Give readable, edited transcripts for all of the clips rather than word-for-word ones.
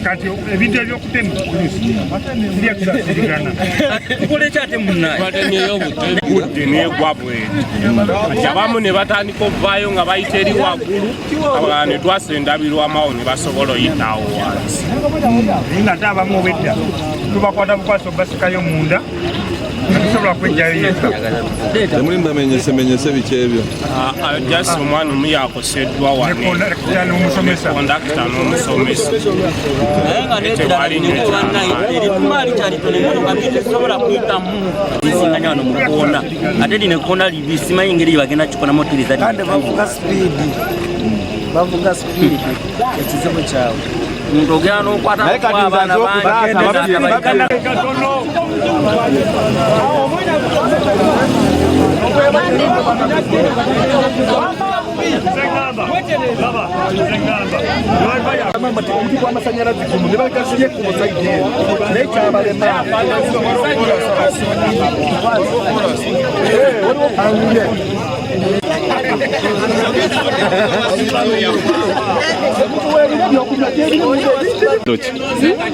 Kati ebintu ebyokutema ndiye kusasigana tukoleka ate munnaye batemyeyo budde negwa bwe abamu ne batandika ovaayo nga bayita eri waggulu abalala ne twasendabirwamawo ne basobola oyitaawo wansi nga ate abamu obwedda tubakwata bukwaso basikayo munda tusobola kwejjayo yeka temuli mbamenyesemenyese biki ebyo jasi omwana omu yakoseddwa waneomusomesa kondakita n'omusomesa naye nga neetiralikumali kyalitono emotoka bitesobola kuyitamu isinganya wano mukoona ate lino ekoona libi simanyi engeri gyebagenda kikonamu okkiriza kandi bavuga sipiidi ekizibu kyabwe ntogera n'okwata abaana bangi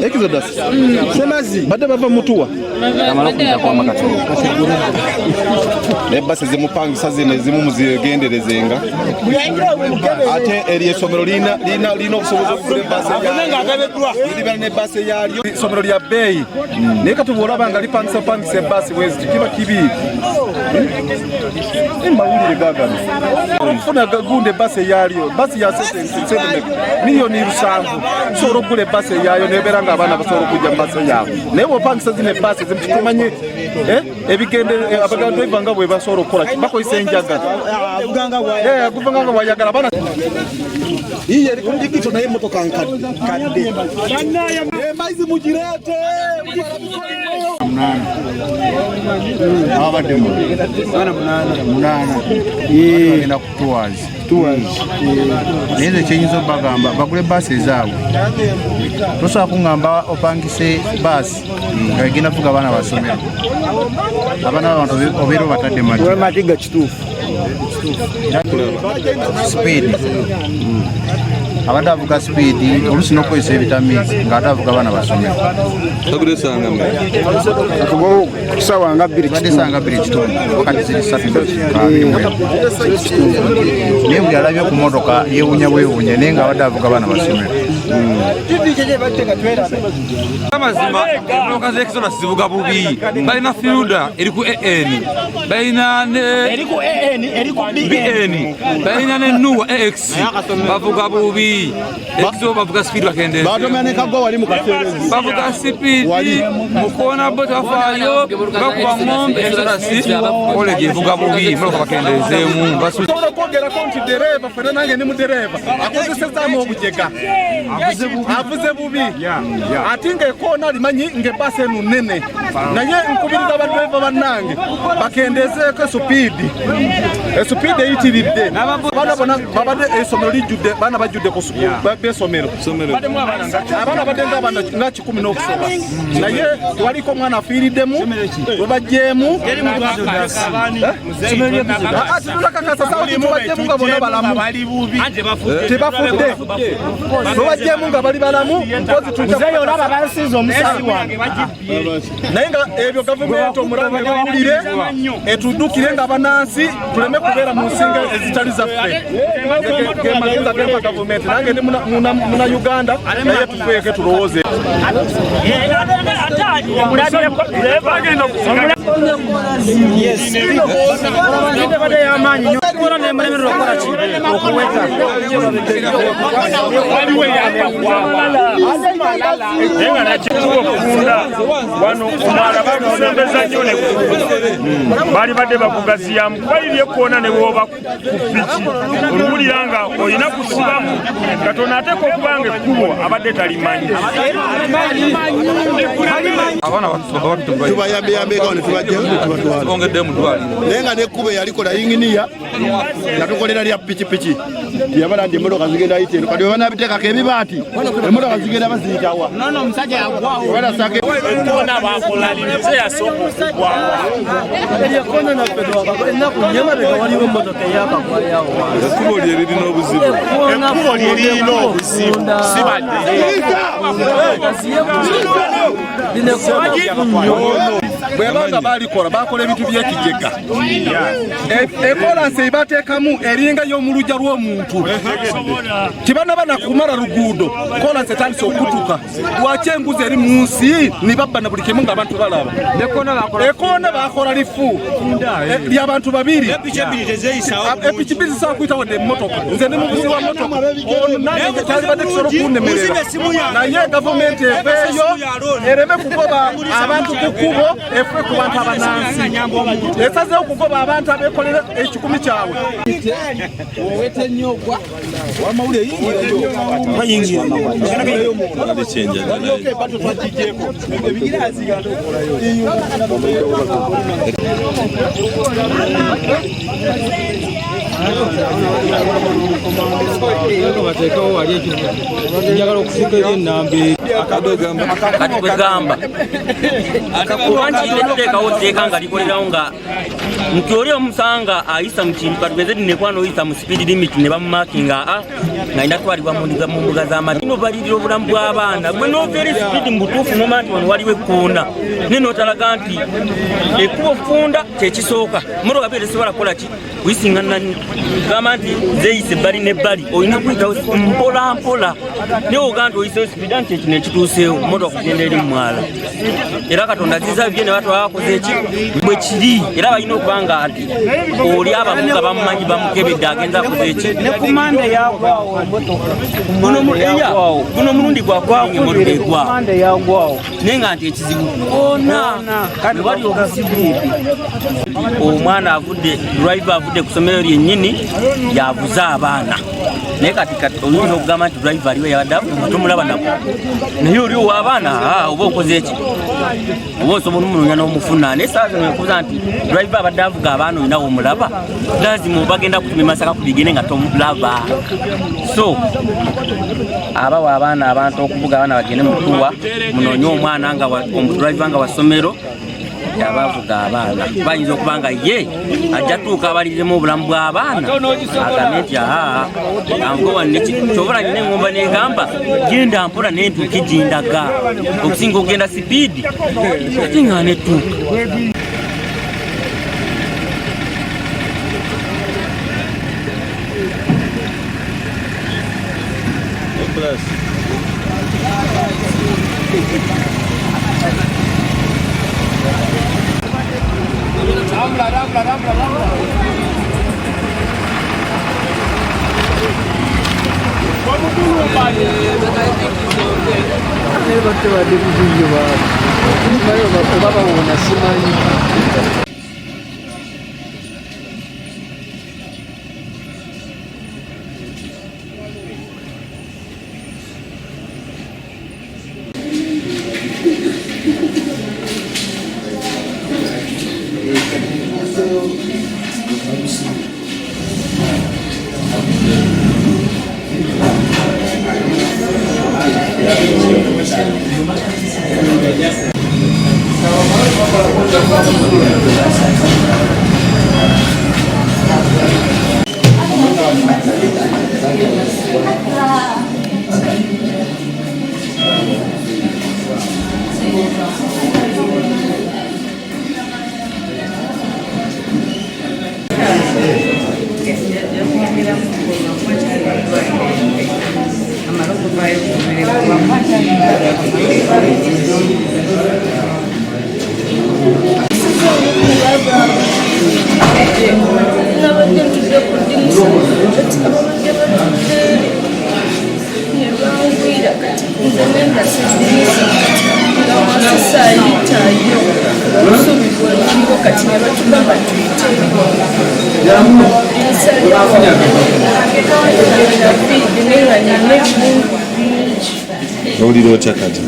Exodus semazi badde bava mutuwa nebase zimupangisa zino ezimu muzigenderezenga ate eri essomero lina okusoboza okugula ebbaasi yalyo essomero lya bbeeyi naye kati bw'olaba nga lipangisa ebbaasi bweziti kiba kibi mawulire gagano okufuna gagunda ebbaasi eyalyo ebbaasi ya miliyoni 7 sobola okugula ebbaasi eyayo nebeera nga abaana basobola okujja mu maaso yaabwe naye bw'opangisa zino ebbaasi ezimukitumanye ebigende abagandaiva nga bwe basobola okukola bakozesa enjaga aguvanga nga bwayagala abaana iye eri ku mujigito naye emmotoka nkadde emaizi mugireete abadde munana genda ku tours naye nze kyenyinza obagamba bagule baasi ezaabwe tosobola kuŋŋamba opangise baasi nga egenda fuga abaana basomero abaana babantu obeera obatadde matiga kituufu sipiidi abadde avuga sipiidi oluusi n'okukozesa ebitamiizi ng'ate avuga abaana basomero sawa nga 2 kitundu kati ziri 3 naye buli alabye ku motoka yeewunya bwewunya naye ng'abadde avuga abaana basomero amazima emmotoka z'Exodus zivuga bubi balina firuda eri ku AN balina BN balina ne Nuwa AX bavuga bubi bubi ekizo bavuga speed bakendeze batomeneka gwa wali mukaserezi bavuga speed mukona bote wafayo bakuba ngombe exodus ole givuga bubi mloka bakendeze mu basu kogera konti dereva fana nange ni mudereva akozeseza mu obujega avuze bubi atinge kona limanyi nge base nunene naye nkubiriza abadriver banange bakendeze ko speed yitiridde bana bona babade esomero lijudde bana bajudde ku besomero abana badenga abana nga 10 n'okusoba naye waliko mwana afiiriddemu webajjeemu tebajjeemu nga bonna balamu tebafudde webajjeemu nga bali balamu naye nga ebyo gavumenti omulanga ewulire etuddukire nga banansi tuleme kubeera mu nsinga ezitali zaffe gemageza gempa gavumenti nange ndi muna Uganda naye tufeeke tulowooze bali badde bakugaziyamu kwalibye kwona ne bwoba ku piki oluwulira nga olina kusibamu Katonda ateeka okubanga ekkubo abadde talimanyi tubayambeyambeka ne tubongedde mu ddwaliro naye nga nekkubo eyalikola yinginiya yatukolera lya pikipiki yabala nti emmotoka zigenda ayiteeno kati webanabiteekako ebibaati emmotoka zigenda baziyitawa ekkoona bakolalirize yasooka okugwawa ekkubo lye lirina obuzibu bwebanga balikola bakola ebintu byekijega ekolansi ebateekamu eringa y'omuluja lw'omuntu tibanaba nakumala luguudo kolansi etandise okutuka lwaki embuzi eri mu nsi nibabba na buli kimu ng'abantu balaba ekoona bakola lifu ly'abantu babiri epikipiki zisobola kuyita wadde emmotoka nze ndi muvuzi wa motoka ono nange kyalibadde kisobola okunnemerera naye gavumenti eveeyo ereme kugoba abantu ku kkubo efube ku bantu abanansi esazeewo okugoba abantu abeekolera ekikumi kyabwe kati kwegamba akakubankiiteekawo tteeka nga likolerawo nga nti oli omusanga ayisa mu kintu katugeze tinekwano oyisa mu speed limit ne bamumakinga nga inatwalibwa mu mbuga z'amati no balirira obulamu bw'abaana gwe noveera speed mu butuufu noma nti wano waliwo ekkoona naye n'otalaga nti ekkubo funda kyekisooka motoka byo tesobola kukola ki kuyisingana gamba nti zeyise ebbali n'ebbali olina kuyitawo mpola mpola naye oga nti oyisewo speed nti ekino ekituuseewo motoka kugenda eri mu mwala era Katonda zizabye ne batwala bakoze eki bwe kiri era balina okuba nga ati oli abavuga bamumanyi bamukebedde agenza akoze eki nekumanda yagwawo guno mulundi gwagwawo emotoka egwawo naye nga nti ekizibu ona wali obuzibu omwana avudde driver avudde ku ssomero lyennyini yavuze abaana naye kati oyinza okugamba nti driver aliwo yabadde avuga tomulaba nako naye oli ow'abaana oba okoze eki oba osobola omulunya n'omufuna naye saa zino ekubuza nti driver abadde avuga abaana olina womulaba lazima obagenda kutuma emasaka ku bigene nga tomulaba so abawa abaana abantu okuvuga abaana bagende mutuwa munoonye omwana nga omudriver nga wasomero abavuga abaana bayinza okuba nga ye ajja tuuka abaliriremu obulamu bw'abaana agambe nti kyobola nyina engomba negamba genda mpola naye ntuuka ejindaga okusinga okugenda sipiidi ate nga netuuka Vamos Oliro chakati.